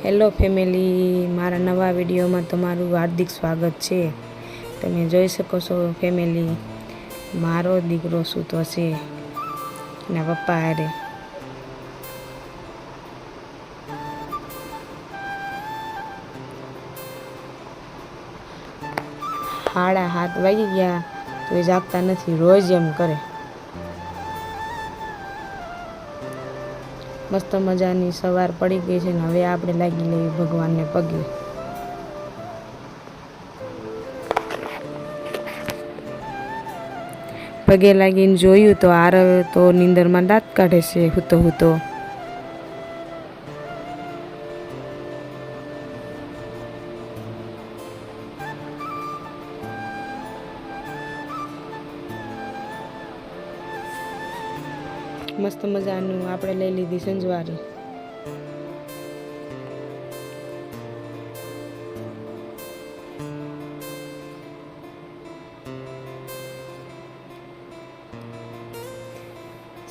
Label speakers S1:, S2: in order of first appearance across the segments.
S1: Hello family, મારા નવા વિડીયોમાં તમારું હાર્દિક સ્વાગત છે। તમે જોઈ શકો છો ફેમિલી, મારો દીકરો સૂતો છે ને પપ્પા હારે। સાડા 7 વાગી ગયા તો એ જાગતા નથી, રોજ એમ કરે। મસ્ત મજાની સવાર પડી ગઈ છે ને હવે આપણે લાગી લેવી ભગવાનને પગે। પગે લાગીને જોયું તો આરવ તો નીંદરમાં દાંત કાઢે છે હૂતો હૂતો। મસ્ત મજાનું આપણે લઈ લીધી સંજવારી।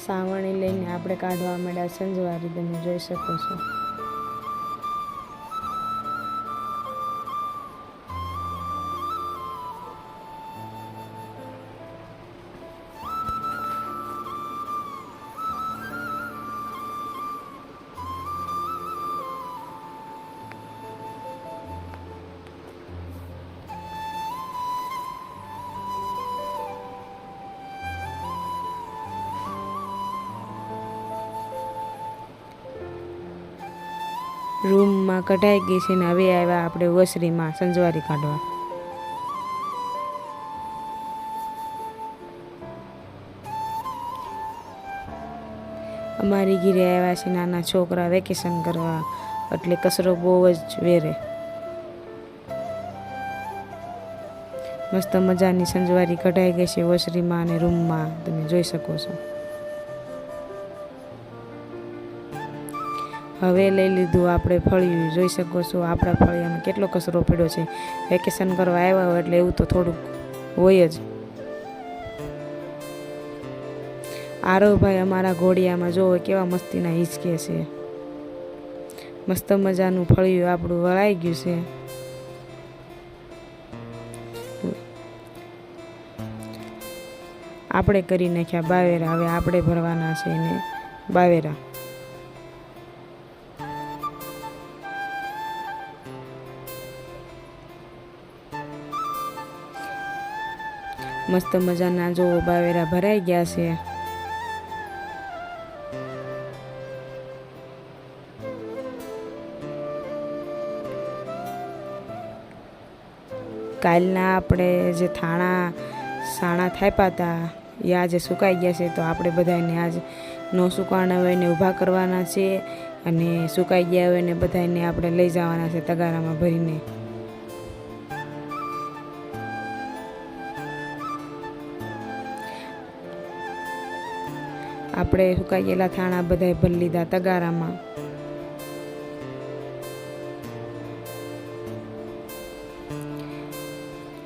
S1: સાવણી લઈને આપણે કાઢવા માંડ્યા સંજવારી, તમે જોઈ શકો છો। રૂમમાં કઢાઈ ગઈ છે ને હવે આવ્યા આપણે ઓસરીમાં સંજવારી કાઢવા। અમારી ઘીરે આવ્યા છે નાના છોકરા વેકેશન કરવા, એટલે કચરો બહુ જ વેરે। મસ્ત મજાની સંજવારી કઢાઈ ગઈ છે ઓસરીમાં અને રૂમમાં, તમે જોઈ શકો છો। હવે લઈ લીધું આપણે ફળિયું, જોઈ શકો છો આપણા ફળિયામાં કેટલો કચરો પડ્યો છે। વેકેશન કરવા આવ્યા હોય એટલે એવું તો થોડુંક હોય જ। આરવભાઈ અમારા ઘોડિયામાં જોવો કેવા મસ્તીના હિંચકે છે। મસ્ત મજાનું ફળિયું આપણું વળાઈ ગયું છે। આપણે કરી નાખ્યા બાવેરા, હવે આપણે ભરવાના છે ને બાવેરા। મસ્ત મજાના જોવો બાવેરા ભરાઈ ગયા છે। કાલના આપણે જે સાણા થાપ્યા હતા એ આજે સુકાઈ ગયા છે, તો આપણે બધાને આજ ન સુકાણા હોય ને ઊભા કરવાના છે, અને સુકાઈ ગયા હોય ને બધાને આપણે લઈ જવાના છે તગારામાં ભરીને। આપણે સુકાઈ ગયેલા થાણા બધા ભરી લીધા તગારામાં।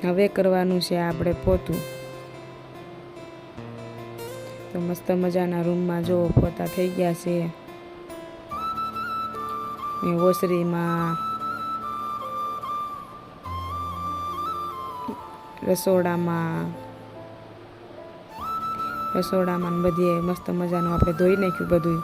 S1: હવે કરવાનું છે આપણે પોતું। તો મસ્ત મજાના રૂમમાં જો પોતા થઈ ગયા છે, ઓસરીમાં, રસોડામાં બધીએ મસ્ત મજાનું આપણે ધોઈ નાખ્યું બધું।